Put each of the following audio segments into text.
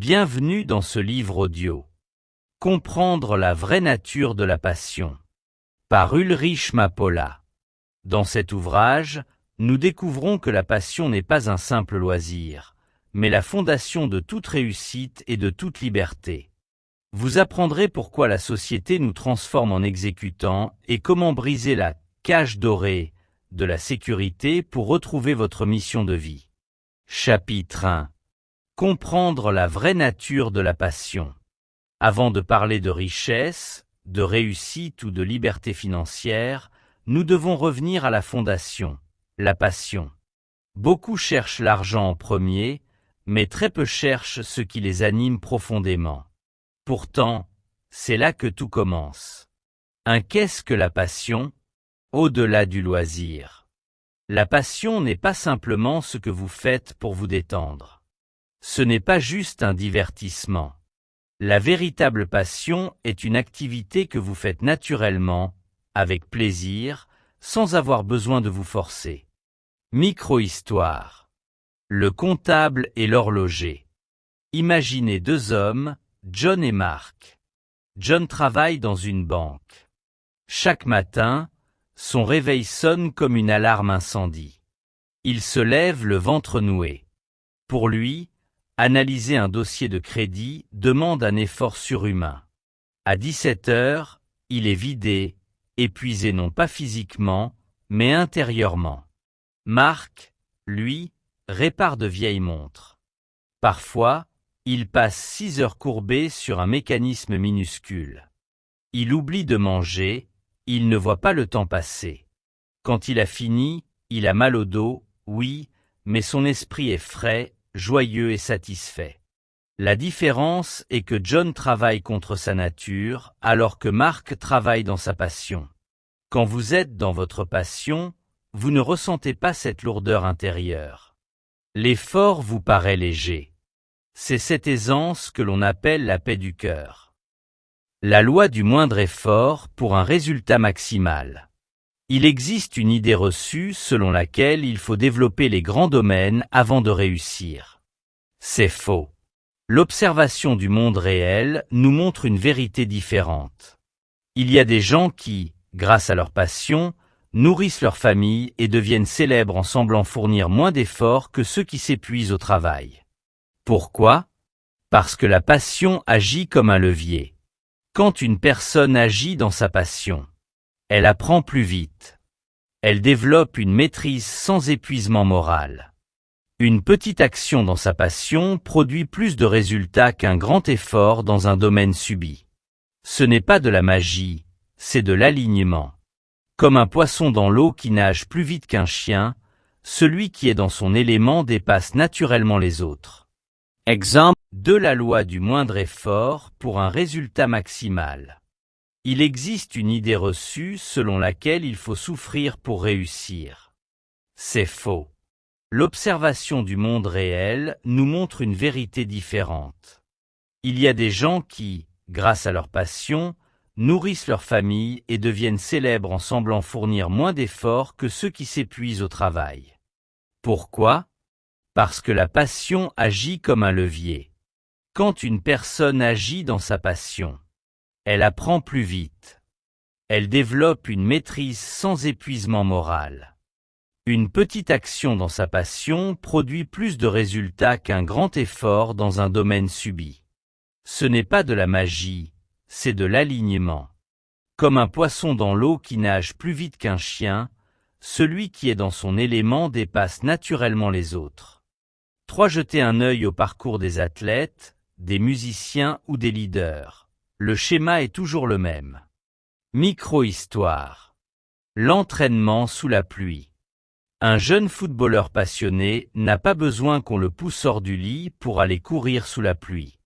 Bienvenue dans ce livre audio. Comprendre la vraie nature de la passion. Par Ulrich Mapola. Dans cet ouvrage, nous découvrons que la passion n'est pas un simple loisir, mais la fondation de toute réussite et de toute liberté. Vous apprendrez pourquoi la société nous transforme en exécutants et comment briser la cage dorée de la sécurité pour retrouver votre mission de vie. Chapitre 1. Comprendre la vraie nature de la passion. Avant de parler de richesse, de réussite ou de liberté financière, nous devons revenir à la fondation, la passion. Beaucoup cherchent l'argent en premier, mais très peu cherchent ce qui les anime profondément. Pourtant, c'est là que tout commence. Qu'est-ce que la passion? Au-delà du loisir. La passion n'est pas simplement ce que vous faites pour vous détendre. Ce n'est pas juste un divertissement. La véritable passion est une activité que vous faites naturellement, avec plaisir, sans avoir besoin de vous forcer. Micro-histoire. Le comptable et l'horloger. Imaginez deux hommes, John et Mark. John travaille dans une banque. Chaque matin, son réveil sonne comme une alarme incendie. Il se lève le ventre noué. Pour lui, analyser un dossier de crédit demande un effort surhumain. À 17 heures, il est vidé, épuisé non pas physiquement, mais intérieurement. Mark, lui, répare de vieilles montres. Parfois, il passe 6 heures courbé sur un mécanisme minuscule. Il oublie de manger, il ne voit pas le temps passer. Quand il a fini, il a mal au dos, oui, mais son esprit est frais, joyeux et satisfait. La différence est que John travaille contre sa nature, alors que Mark travaille dans sa passion. Quand vous êtes dans votre passion, vous ne ressentez pas cette lourdeur intérieure. L'effort vous paraît léger. C'est cette aisance que l'on appelle la paix du cœur. La loi du moindre effort pour un résultat maximal. Il existe une idée reçue selon laquelle il faut développer les grands domaines avant de réussir. C'est faux. L'observation du monde réel nous montre une vérité différente. Il y a des gens qui, grâce à leur passion, nourrissent leur famille et deviennent célèbres en semblant fournir moins d'efforts que ceux qui s'épuisent au travail. Pourquoi? Parce que la passion agit comme un levier. Quand une personne agit dans sa passion, elle apprend plus vite. Elle développe une maîtrise sans épuisement moral. Une petite action dans sa passion produit plus de résultats qu'un grand effort dans un domaine subi. Ce n'est pas de la magie, c'est de l'alignement. Comme un poisson dans l'eau qui nage plus vite qu'un chien, celui qui est dans son élément dépasse naturellement les autres. Exemple de la loi du moindre effort pour un résultat maximal. Il existe une idée reçue selon laquelle il faut souffrir pour réussir. C'est faux. L'observation du monde réel nous montre une vérité différente. Il y a des gens qui, grâce à leur passion, nourrissent leur famille et deviennent célèbres en semblant fournir moins d'efforts que ceux qui s'épuisent au travail. Pourquoi? Parce que la passion agit comme un levier. Quand une personne agit dans sa passion, elle apprend plus vite. Elle développe une maîtrise sans épuisement moral. Une petite action dans sa passion produit plus de résultats qu'un grand effort dans un domaine subi. Ce n'est pas de la magie, c'est de l'alignement. Comme un poisson dans l'eau qui nage plus vite qu'un chien, celui qui est dans son élément dépasse naturellement les autres. 3. Jetez un œil au parcours des athlètes, des musiciens ou des leaders. Le schéma est toujours le même. Micro-histoire. L'entraînement sous la pluie. Un jeune footballeur passionné n'a pas besoin qu'on le pousse hors du lit pour aller courir sous la pluie.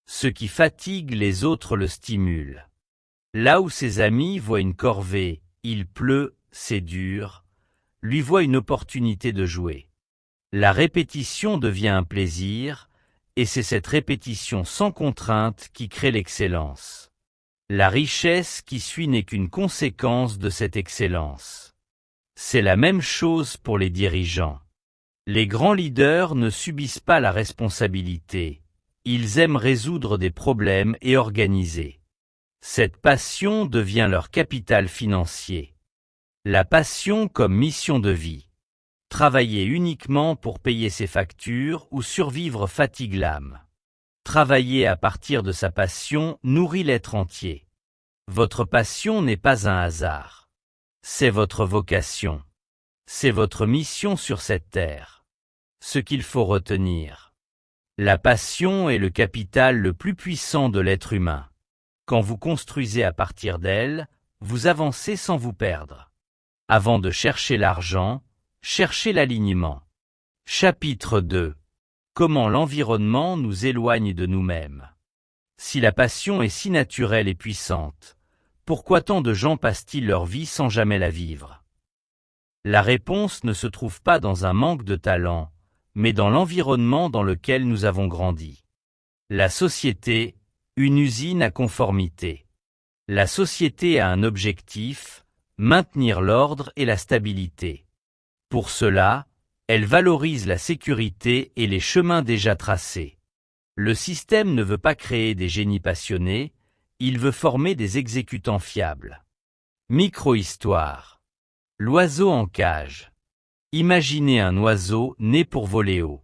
Ce qui fatigue les autres le stimule. Là où ses amis voient une corvée, il pleut, c'est dur, lui voient une opportunité de jouer. La répétition devient un plaisir, et c'est cette répétition sans contrainte qui crée l'excellence. La richesse qui suit n'est qu'une conséquence de cette excellence. C'est la même chose pour les dirigeants. Les grands leaders ne subissent pas la responsabilité, Ils aiment résoudre des problèmes et organiser. Cette passion devient leur capital financier. La passion comme mission de vie. Travailler uniquement pour payer ses factures ou survivre fatigue l'âme. Travailler à partir de sa passion nourrit l'être entier. Votre passion n'est pas un hasard. C'est votre vocation. C'est votre mission sur cette terre. Ce qu'il faut retenir. La passion est le capital le plus puissant de l'être humain. Quand vous construisez à partir d'elle, vous avancez sans vous perdre. Avant de chercher l'argent, cherchez l'alignement. Chapitre 2. Comment l'environnement nous éloigne de nous-mêmes. Si la passion est si naturelle et puissante, pourquoi tant de gens passent-ils leur vie sans jamais la vivre? La réponse ne se trouve pas dans un manque de talent, mais dans l'environnement dans lequel nous avons grandi. La société, une usine à conformité. La société a un objectif, maintenir l'ordre et la stabilité. Pour cela, elle valorise la sécurité et les chemins déjà tracés. Le système ne veut pas créer des génies passionnés, il veut former des exécutants fiables. Micro-histoire. L'oiseau en cage. Imaginez un oiseau né pour voler haut.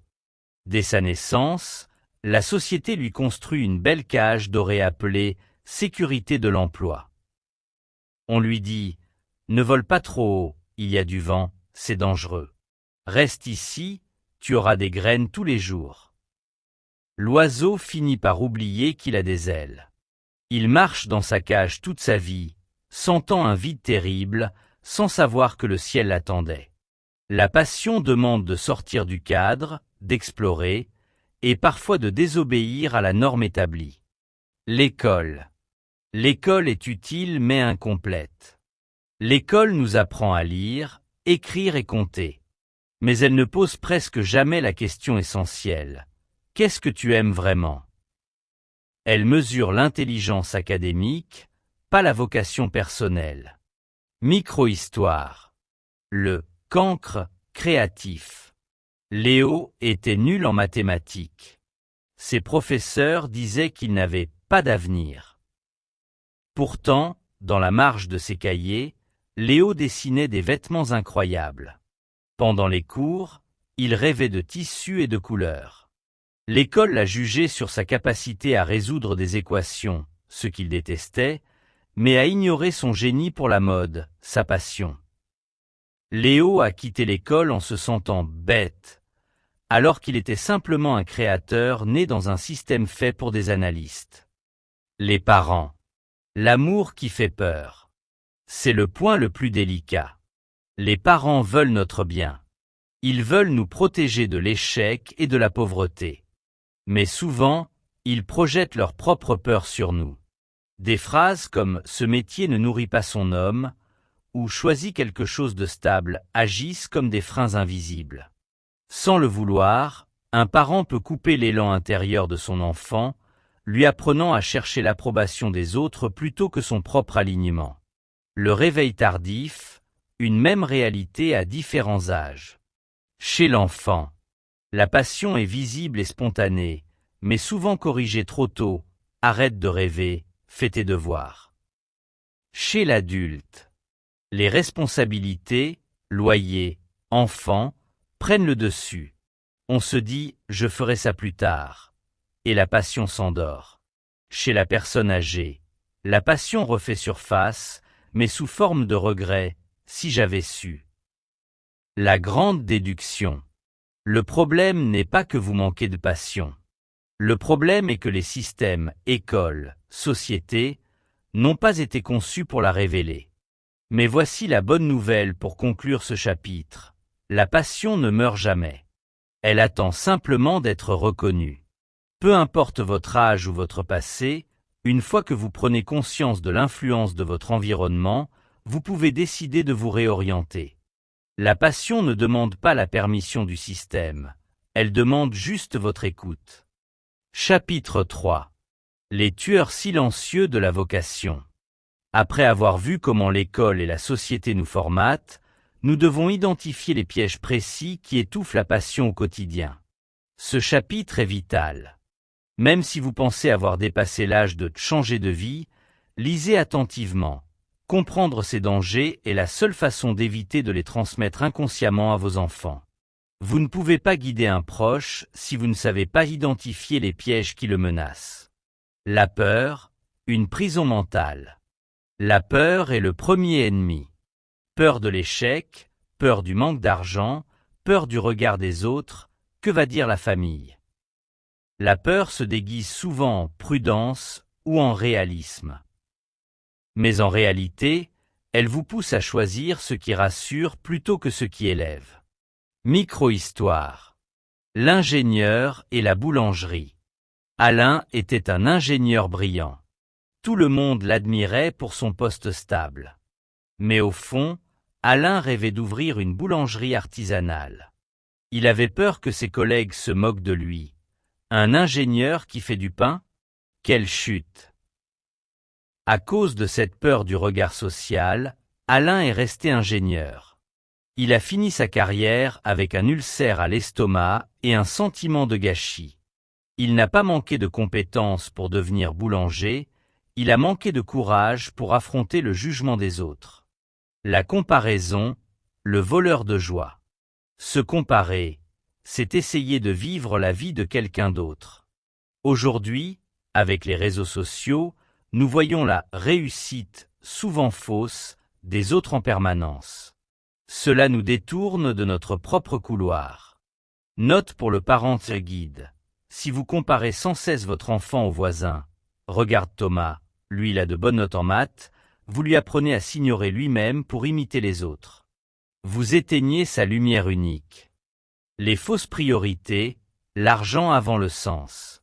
Dès sa naissance, la société lui construit une belle cage dorée appelée « sécurité de l'emploi ». On lui dit « Ne vole pas trop haut, il y a du vent, c'est dangereux. Reste ici, tu auras des graines tous les jours. » L'oiseau finit par oublier qu'il a des ailes. Il marche dans sa cage toute sa vie, sentant un vide terrible, sans savoir que le ciel l'attendait. La passion demande de sortir du cadre, d'explorer, et parfois de désobéir à la norme établie. L'école. L'école est utile mais incomplète. L'école nous apprend à lire, écrire et compter. Mais elle ne pose presque jamais la question essentielle. Qu'est-ce que tu aimes vraiment? Elle mesure l'intelligence académique, pas la vocation personnelle. Micro-histoire. Le cancre créatif. Léo était nul en mathématiques. Ses professeurs disaient qu'il n'avait pas d'avenir. Pourtant, dans la marge de ses cahiers, Léo dessinait des vêtements incroyables. Pendant les cours, il rêvait de tissus et de couleurs. L'école l'a jugé sur sa capacité à résoudre des équations, ce qu'il détestait, mais a ignoré son génie pour la mode, sa passion. Léo a quitté l'école en se sentant bête, alors qu'il était simplement un créateur né dans un système fait pour des analystes. Les parents. L'amour qui fait peur. C'est le point le plus délicat. Les parents veulent notre bien. Ils veulent nous protéger de l'échec et de la pauvreté. Mais souvent, ils projettent leur propre peur sur nous. Des phrases comme « ce métier ne nourrit pas son homme » ou « choisis quelque chose de stable » agissent comme des freins invisibles. Sans le vouloir, un parent peut couper l'élan intérieur de son enfant, lui apprenant à chercher l'approbation des autres plutôt que son propre alignement. Le réveil tardif, une même réalité à différents âges. Chez l'enfant, la passion est visible et spontanée, mais souvent corrigée trop tôt, arrête de rêver, fais tes devoirs. Chez l'adulte, les responsabilités, loyer, enfant, prennent le dessus. On se dit « je ferai ça plus tard » et la passion s'endort. Chez la personne âgée, la passion refait surface, mais sous forme de regret, si j'avais su. La grande déduction. Le problème n'est pas que vous manquez de passion. Le problème est que les systèmes, écoles, sociétés, n'ont pas été conçus pour la révéler. Mais voici la bonne nouvelle pour conclure ce chapitre. La passion ne meurt jamais. Elle attend simplement d'être reconnue. Peu importe votre âge ou votre passé, une fois que vous prenez conscience de l'influence de votre environnement, vous pouvez décider de vous réorienter. La passion ne demande pas la permission du système, elle demande juste votre écoute. Chapitre 3. Les tueurs silencieux de la vocation. Après avoir vu comment l'école et la société nous formatent, nous devons identifier les pièges précis qui étouffent la passion au quotidien. Ce chapitre est vital. Même si vous pensez avoir dépassé l'âge de changer de vie, lisez attentivement. Comprendre ces dangers est la seule façon d'éviter de les transmettre inconsciemment à vos enfants. Vous ne pouvez pas guider un proche si vous ne savez pas identifier les pièges qui le menacent. La peur, une prison mentale. La peur est le premier ennemi. Peur de l'échec, peur du manque d'argent, peur du regard des autres, que va dire la famille? La peur se déguise souvent en prudence ou en réalisme. Mais en réalité, elle vous pousse à choisir ce qui rassure plutôt que ce qui élève. Micro-histoire. L'ingénieur et la boulangerie. Alain était un ingénieur brillant. Tout le monde l'admirait pour son poste stable. Mais au fond, Alain rêvait d'ouvrir une boulangerie artisanale. Il avait peur que ses collègues se moquent de lui. Un ingénieur qui fait du pain? Quelle chute! À cause de cette peur du regard social, Alain est resté ingénieur. Il a fini sa carrière avec un ulcère à l'estomac et un sentiment de gâchis. Il n'a pas manqué de compétences pour devenir boulanger, il a manqué de courage pour affronter le jugement des autres. La comparaison, le voleur de joie. Se comparer, c'est essayer de vivre la vie de quelqu'un d'autre. Aujourd'hui, avec les réseaux sociaux, nous voyons la réussite, souvent fausse, des autres en permanence. Cela nous détourne de notre propre couloir. Note pour le parent guide. Si vous comparez sans cesse votre enfant au voisin, regarde Thomas, lui il a de bonnes notes en maths, vous lui apprenez à s'ignorer lui-même pour imiter les autres. Vous éteignez sa lumière unique. Les fausses priorités, l'argent avant le sens.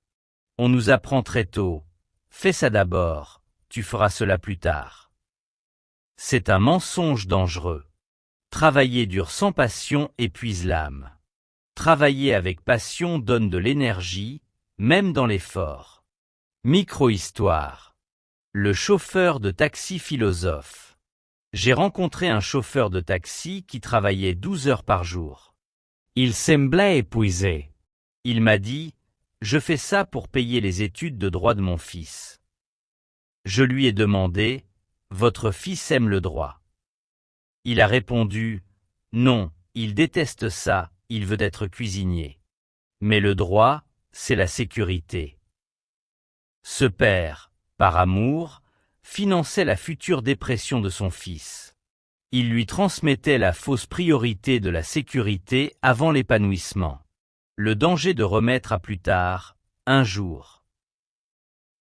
On nous apprend très tôt. Fais ça d'abord, tu feras cela plus tard. C'est un mensonge dangereux. Travailler dur sans passion épuise l'âme. Travailler avec passion donne de l'énergie, même dans l'effort. Micro-histoire. Le chauffeur de taxi philosophe. J'ai rencontré un chauffeur de taxi qui travaillait 12 heures par jour. Il semblait épuisé. Il m'a dit: je fais ça pour payer les études de droit de mon fils. Je lui ai demandé: votre fils aime le droit? Il a répondu: non, il déteste ça, il veut être cuisinier. Mais le droit, c'est la sécurité. Ce père, par amour, finançait la future dépression de son fils. Il lui transmettait la fausse priorité de la sécurité avant l'épanouissement. Le danger de remettre à plus tard, un jour.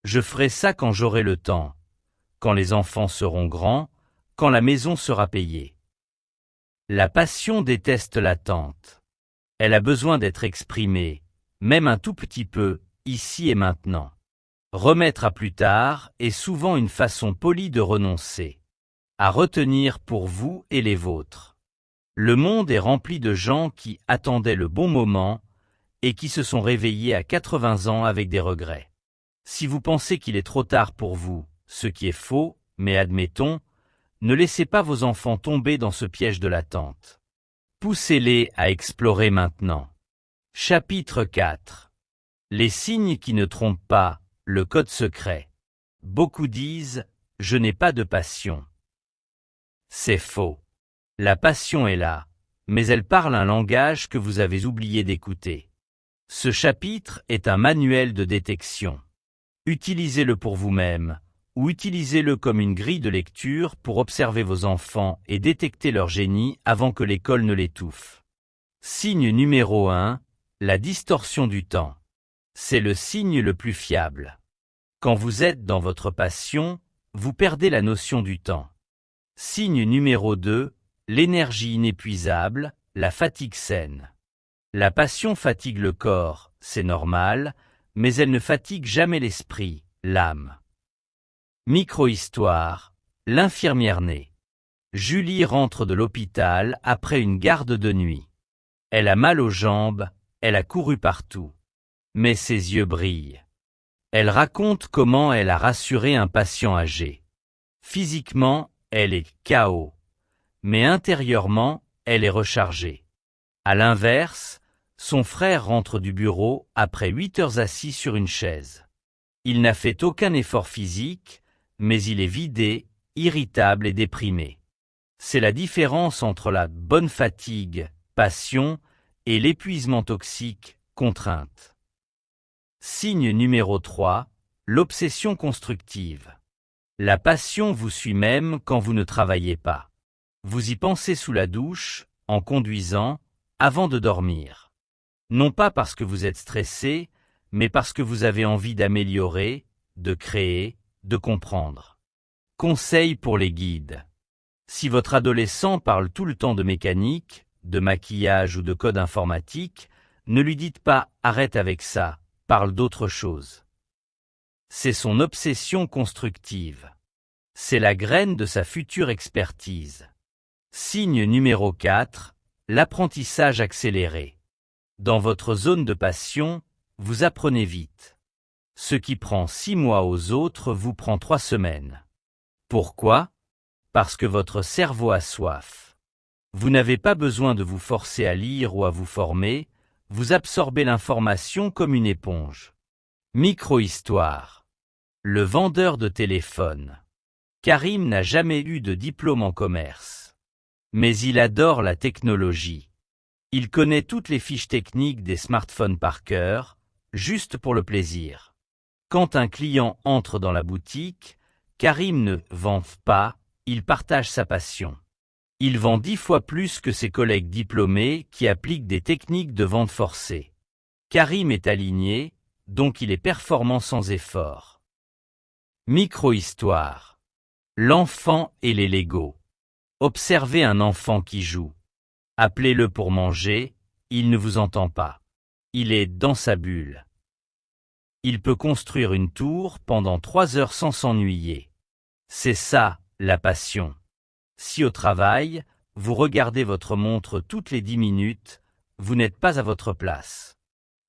Je ferai ça quand j'aurai le temps, quand les enfants seront grands, quand la maison sera payée. La passion déteste l'attente. Elle a besoin d'être exprimée, même un tout petit peu, ici et maintenant. Remettre à plus tard est souvent une façon polie de renoncer. À retenir pour vous et les vôtres. Le monde est rempli de gens qui attendaient le bon moment et qui se sont réveillés à 80 ans avec des regrets. Si vous pensez qu'il est trop tard pour vous, ce qui est faux, mais admettons, ne laissez pas vos enfants tomber dans ce piège de l'attente. Poussez-les à explorer maintenant. Chapitre 4. Les signes qui ne trompent pas, le code secret. Beaucoup disent « je n'ai pas de passion ». C'est faux. La passion est là, mais elle parle un langage que vous avez oublié d'écouter. Ce chapitre est un manuel de détection. Utilisez-le pour vous-même, ou utilisez-le comme une grille de lecture pour observer vos enfants et détecter leur génie avant que l'école ne l'étouffe. Signe numéro 1, la distorsion du temps. C'est le signe le plus fiable. Quand vous êtes dans votre passion, vous perdez la notion du temps. Signe numéro 2, l'énergie inépuisable, la fatigue saine. La passion fatigue le corps, c'est normal, mais elle ne fatigue jamais l'esprit, l'âme. Micro-histoire, l'infirmière née. Julie rentre de l'hôpital après une garde de nuit. Elle a mal aux jambes, elle a couru partout. Mais ses yeux brillent. Elle raconte comment elle a rassuré un patient âgé. Physiquement, elle est KO. Mais intérieurement, elle est rechargée. À l'inverse, Son frère rentre du bureau après 8 heures assis sur une chaise. Il n'a fait aucun effort physique, mais il est vidé, irritable et déprimé. C'est la différence entre la bonne fatigue, passion, et l'épuisement toxique, contrainte. Signe numéro 3, l'obsession constructive. La passion vous suit même quand vous ne travaillez pas. Vous y pensez sous la douche, en conduisant, avant de dormir. Non pas parce que vous êtes stressé, mais parce que vous avez envie d'améliorer, de créer, de comprendre. Conseil pour les guides. Si votre adolescent parle tout le temps de mécanique, de maquillage ou de code informatique, ne lui dites pas « arrête avec ça », parle d'autre chose. C'est son obsession constructive. C'est la graine de sa future expertise. Signe numéro 4, l'apprentissage accéléré. Dans votre zone de passion, vous apprenez vite. Ce qui prend 6 mois aux autres vous prend 3 semaines. Pourquoi ? Parce que votre cerveau a soif. Vous n'avez pas besoin de vous forcer à lire ou à vous former, vous absorbez l'information comme une éponge. Micro-histoire. Le vendeur de téléphone. Karim n'a jamais eu de diplôme en commerce. Mais il adore la technologie. Il connaît toutes les fiches techniques des smartphones par cœur, juste pour le plaisir. Quand un client entre dans la boutique, Karim ne vend pas, il partage sa passion. Il vend 10 fois plus que ses collègues diplômés qui appliquent des techniques de vente forcée. Karim est aligné, donc il est performant sans effort. Micro-histoire. L'enfant et les Legos. Observez un enfant qui joue. Appelez-le pour manger, il ne vous entend pas. Il est dans sa bulle. Il peut construire une tour pendant 3 heures sans s'ennuyer. C'est ça, la passion. Si au travail, vous regardez votre montre toutes les 10 minutes, vous n'êtes pas à votre place.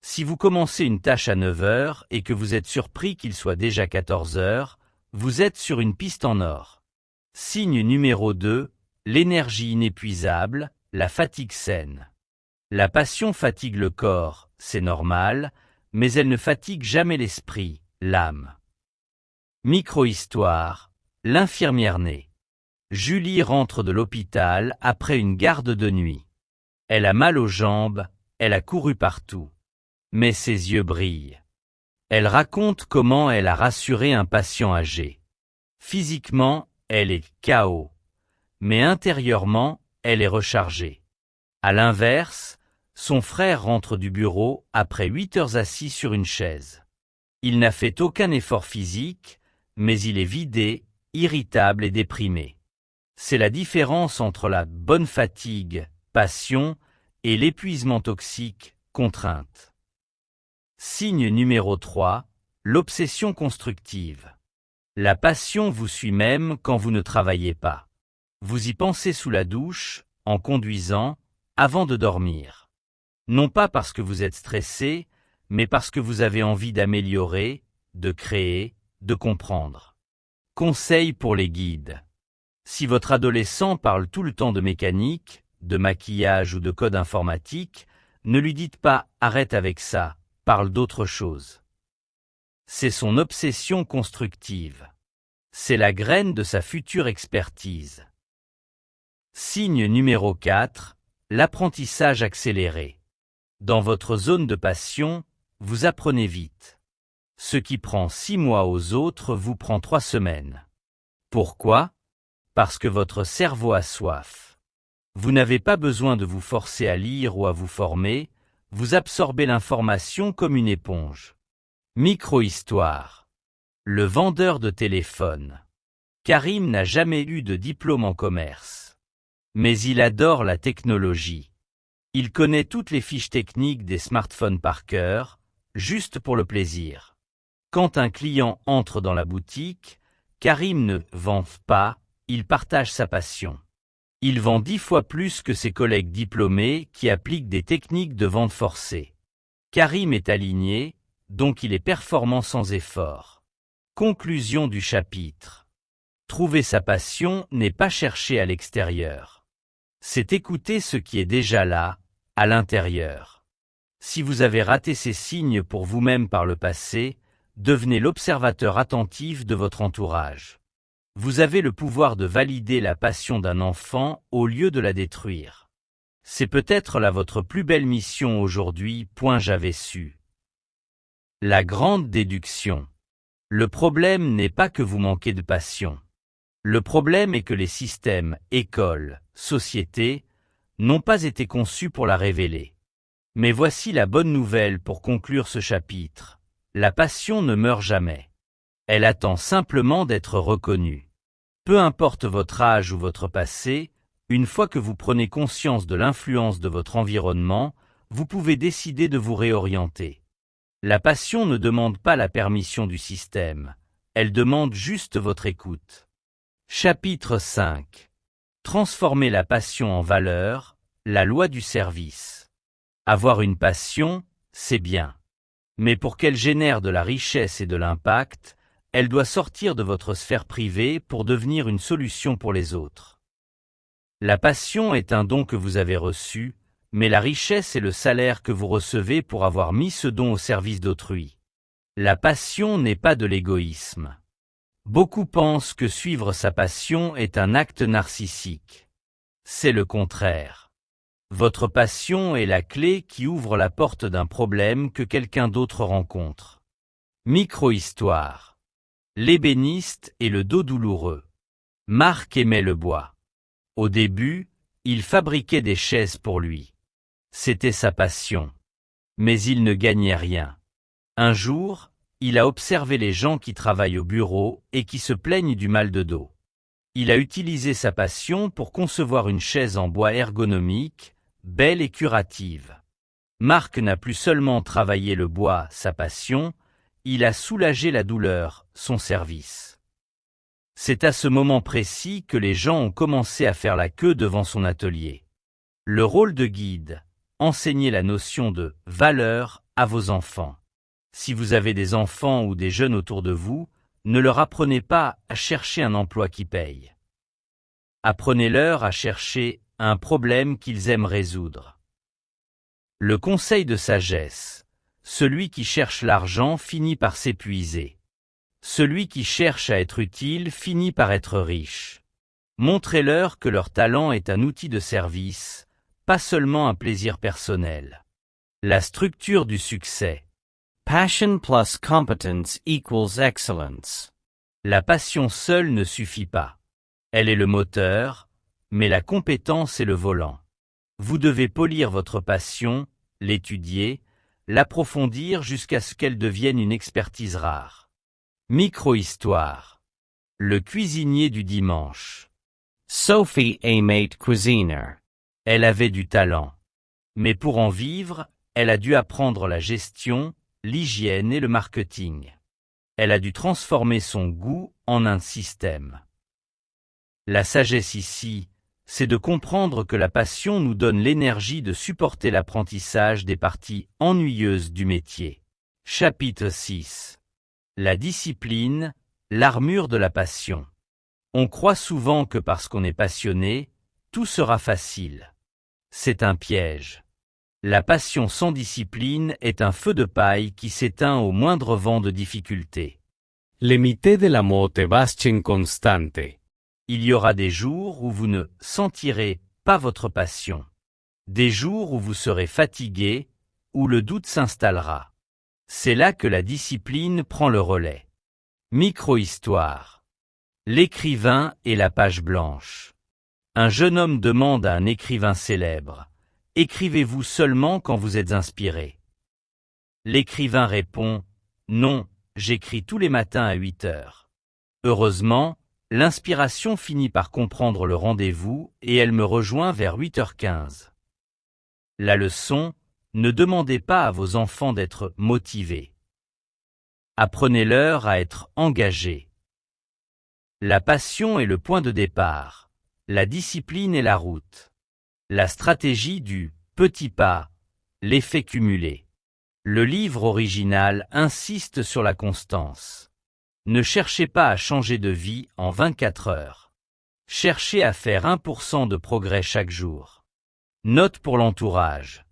Si vous commencez une tâche à 9 heures et que vous êtes surpris qu'il soit déjà 14 heures, vous êtes sur une piste en or. Signe numéro 2, l'énergie inépuisable, la fatigue saine. La passion fatigue le corps, c'est normal, mais elle ne fatigue jamais l'esprit, l'âme. Micro-histoire, l'infirmière née. Julie rentre de l'hôpital après une garde de nuit. Elle a mal aux jambes, elle a couru partout. Mais ses yeux brillent. Elle raconte comment elle a rassuré un patient âgé. Physiquement, elle est KO. Mais intérieurement, elle est rechargée. À l'inverse, son frère rentre du bureau après 8 heures assis sur une chaise. Il n'a fait aucun effort physique, mais il est vidé, irritable et déprimé. C'est la différence entre la bonne fatigue, passion, et l'épuisement toxique, contrainte. Signe numéro 3, l'obsession constructive. La passion vous suit même quand vous ne travaillez pas. Vous y pensez sous la douche, en conduisant, avant de dormir. Non pas parce que vous êtes stressé, mais parce que vous avez envie d'améliorer, de créer, de comprendre. Conseil pour les guides. Si votre adolescent parle tout le temps de mécanique, de maquillage ou de code informatique, ne lui dites pas « arrête avec ça », parle d'autre chose. C'est son obsession constructive. C'est la graine de sa future expertise. Signe numéro 4, l'apprentissage accéléré. Dans votre zone de passion, vous apprenez vite. Ce qui prend 6 mois aux autres vous prend 3 semaines. Pourquoi ? Parce que votre cerveau a soif. Vous n'avez pas besoin de vous forcer à lire ou à vous former, vous absorbez l'information comme une éponge. Micro-histoire. Le vendeur de téléphone. Karim n'a jamais eu de diplôme en commerce. Mais il adore la technologie. Il connaît toutes les fiches techniques des smartphones par cœur, juste pour le plaisir. Quand un client entre dans la boutique, Karim ne vend pas, il partage sa passion. Il vend 10 fois plus que ses collègues diplômés qui appliquent des techniques de vente forcée. Karim est aligné, donc il est performant sans effort. Conclusion du chapitre. Trouver sa passion n'est pas chercher à l'extérieur. C'est écouter ce qui est déjà là, à l'intérieur. Si vous avez raté ces signes pour vous-même par le passé, devenez l'observateur attentif de votre entourage. Vous avez le pouvoir de valider la passion d'un enfant au lieu de la détruire. C'est peut-être là votre plus belle mission aujourd'hui. J'avais su. La grande déduction. Le problème n'est pas que vous manquez de passion. Le problème est que les systèmes, écoles, sociétés, n'ont pas été conçus pour la révéler. Mais voici la bonne nouvelle pour conclure ce chapitre. La passion ne meurt jamais. Elle attend simplement d'être reconnue. Peu importe votre âge ou votre passé, une fois que vous prenez conscience de l'influence de votre environnement, vous pouvez décider de vous réorienter. La passion ne demande pas la permission du système, elle demande juste votre écoute. Chapitre 5. Transformer la passion en valeur, la loi du service. Avoir une passion, c'est bien. Mais pour qu'elle génère de la richesse et de l'impact, elle doit sortir de votre sphère privée pour devenir une solution pour les autres. La passion est un don que vous avez reçu, mais la richesse est le salaire que vous recevez pour avoir mis ce don au service d'autrui. La passion n'est pas de l'égoïsme. Beaucoup pensent que suivre sa passion est un acte narcissique. C'est le contraire. Votre passion est la clé qui ouvre la porte d'un problème que quelqu'un d'autre rencontre. Micro-histoire. L'ébéniste et le dos douloureux. Marc aimait le bois. Au début, il fabriquait des chaises pour lui. C'était sa passion. Mais il ne gagnait rien. Un jour, il a observé les gens qui travaillent au bureau et qui se plaignent du mal de dos. Il a utilisé sa passion pour concevoir une chaise en bois ergonomique, belle et curative. Marc n'a plus seulement travaillé le bois, sa passion, il a soulagé la douleur, son service. C'est à ce moment précis que les gens ont commencé à faire la queue devant son atelier. Le rôle de guide, enseigner la notion de « valeur » à vos enfants. Si vous avez des enfants ou des jeunes autour de vous, ne leur apprenez pas à chercher un emploi qui paye. Apprenez-leur à chercher un problème qu'ils aiment résoudre. Le conseil de sagesse. Celui qui cherche l'argent finit par s'épuiser. Celui qui cherche à être utile finit par être riche. Montrez-leur que leur talent est un outil de service, pas seulement un plaisir personnel. La structure du succès. Passion plus competence equals excellence. La passion seule ne suffit pas. Elle est le moteur, mais la compétence est le volant. Vous devez polir votre passion, l'étudier, l'approfondir jusqu'à ce qu'elle devienne une expertise rare. Micro-histoire. Le cuisinier du dimanche. Sophie aimait cuisiner. Elle avait du talent. Mais pour en vivre, elle a dû apprendre la gestion, l'hygiène et le marketing. Elle a dû transformer son goût en un système. La sagesse ici, c'est de comprendre que la passion nous donne l'énergie de supporter l'apprentissage des parties ennuyeuses du métier. Chapitre 6. La discipline, l'armure de la passion. On croit souvent que parce qu'on est passionné, tout sera facile. C'est un piège. La passion sans discipline est un feu de paille qui s'éteint au moindre vent de difficulté. Limite de la motivación constante. Il y aura des jours où vous ne sentirez pas votre passion. Des jours où vous serez fatigué, où le doute s'installera. C'est là que la discipline prend le relais. Micro-histoire. L'écrivain et la page blanche. Un jeune homme demande à un écrivain célèbre « Écrivez-vous seulement quand vous êtes inspiré ?» L'écrivain répond « Non, j'écris tous les matins à 8 heures. » Heureusement, l'inspiration finit par comprendre le rendez-vous et elle me rejoint vers 8h15. La leçon, ne demandez pas à vos enfants d'être motivés. Apprenez-leur à être engagés. La passion est le point de départ, la discipline est la route. La stratégie du petit pas, l'effet cumulé. Le livre original insiste sur la constance. Ne cherchez pas à changer de vie en 24 heures. Cherchez à faire 1% de progrès chaque jour. Note pour l'entourage.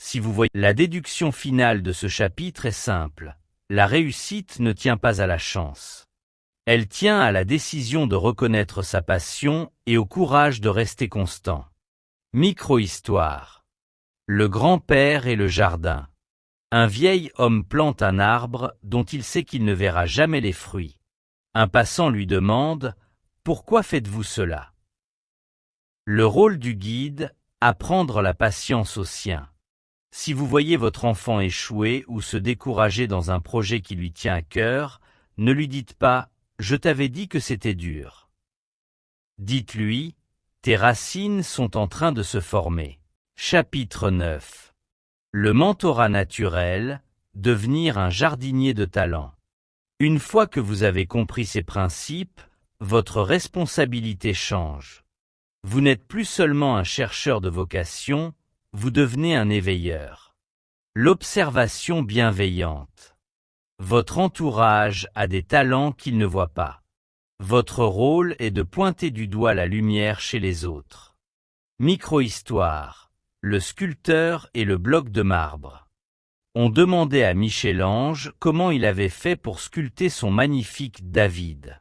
Si vous voyez, la déduction finale de ce chapitre est simple. La réussite ne tient pas à la chance. Elle tient à la décision de reconnaître sa passion et au courage de rester constant. Micro-histoire. Le grand-père et le jardin. Un vieil homme plante un arbre dont il sait qu'il ne verra jamais les fruits. Un passant lui demande « Pourquoi faites-vous cela ?» Le rôle du guide, apprendre la patience aux siens. Si vous voyez votre enfant échouer ou se décourager dans un projet qui lui tient à cœur, ne lui dites pas « Je t'avais dit que c'était dur ». Dites-lui « Tes racines sont en train de se former ». Chapitre 9. Le mentorat naturel, devenir un jardinier de talent. Une fois que vous avez compris ces principes, votre responsabilité change. Vous n'êtes plus seulement un chercheur de vocation, vous devenez un éveilleur. L'observation bienveillante. Votre entourage a des talents qu'il ne voit pas. Votre rôle est de pointer du doigt la lumière chez les autres. Micro-histoire. Le sculpteur et le bloc de marbre. On demandait à Michel-Ange comment il avait fait pour sculpter son magnifique David.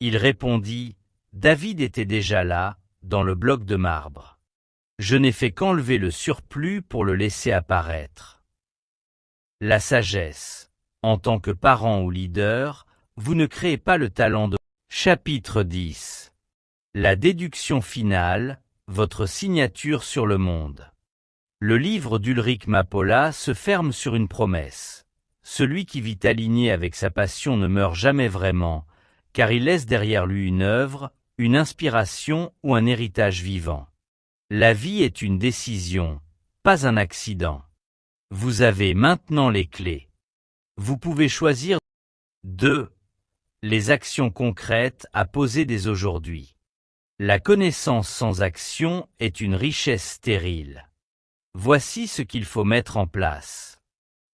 Il répondit « David était déjà là, dans le bloc de marbre. Je n'ai fait qu'enlever le surplus pour le laisser apparaître. » La sagesse. En tant que parent ou leader, vous ne créez pas le talent de... Chapitre 10. La déduction finale, votre signature sur le monde. Le livre d'Ulrich Mapola se ferme sur une promesse. Celui qui vit aligné avec sa passion ne meurt jamais vraiment, car il laisse derrière lui une œuvre, une inspiration ou un héritage vivant. La vie est une décision, pas un accident. Vous avez maintenant les clés. Vous pouvez choisir 2. Les actions concrètes à poser dès aujourd'hui. La connaissance sans action est une richesse stérile. Voici ce qu'il faut mettre en place.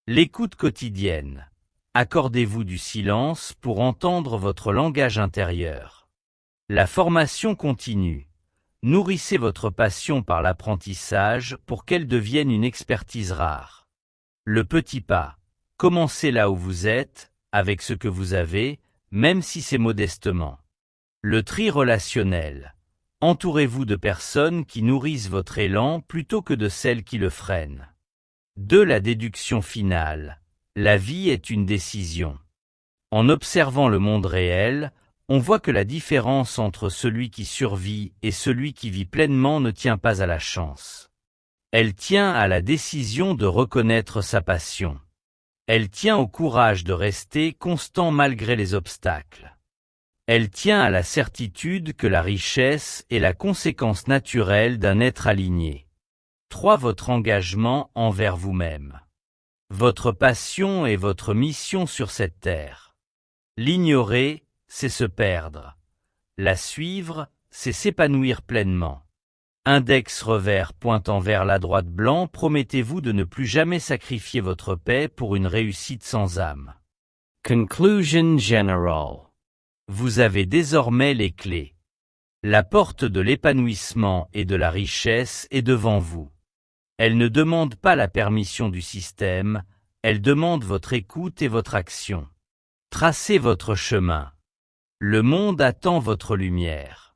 L'écoute quotidienne. Accordez-vous du silence pour entendre votre langage intérieur. La formation continue. Nourrissez votre passion par l'apprentissage pour qu'elle devienne une expertise rare. Le petit pas. Commencez là où vous êtes, avec ce que vous avez, même si c'est modestement. Le tri relationnel. Entourez-vous de personnes qui nourrissent votre élan plutôt que de celles qui le freinent. 2. La déduction finale. La vie est une décision. En observant le monde réel, on voit que la différence entre celui qui survit et celui qui vit pleinement ne tient pas à la chance. Elle tient à la décision de reconnaître sa passion. Elle tient au courage de rester constant malgré les obstacles. Elle tient à la certitude que la richesse est la conséquence naturelle d'un être aligné. 3. Votre engagement envers vous-même. Votre passion est votre mission sur cette terre. L'ignorer, c'est se perdre. La suivre, c'est s'épanouir pleinement. Index revers pointant vers la droite blanc, promettez-vous de ne plus jamais sacrifier votre paix pour une réussite sans âme. Conclusion General. Vous avez désormais les clés. La porte de l'épanouissement et de la richesse est devant vous. Elle ne demande pas la permission du système, elle demande votre écoute et votre action. Tracez votre chemin. Le monde attend votre lumière.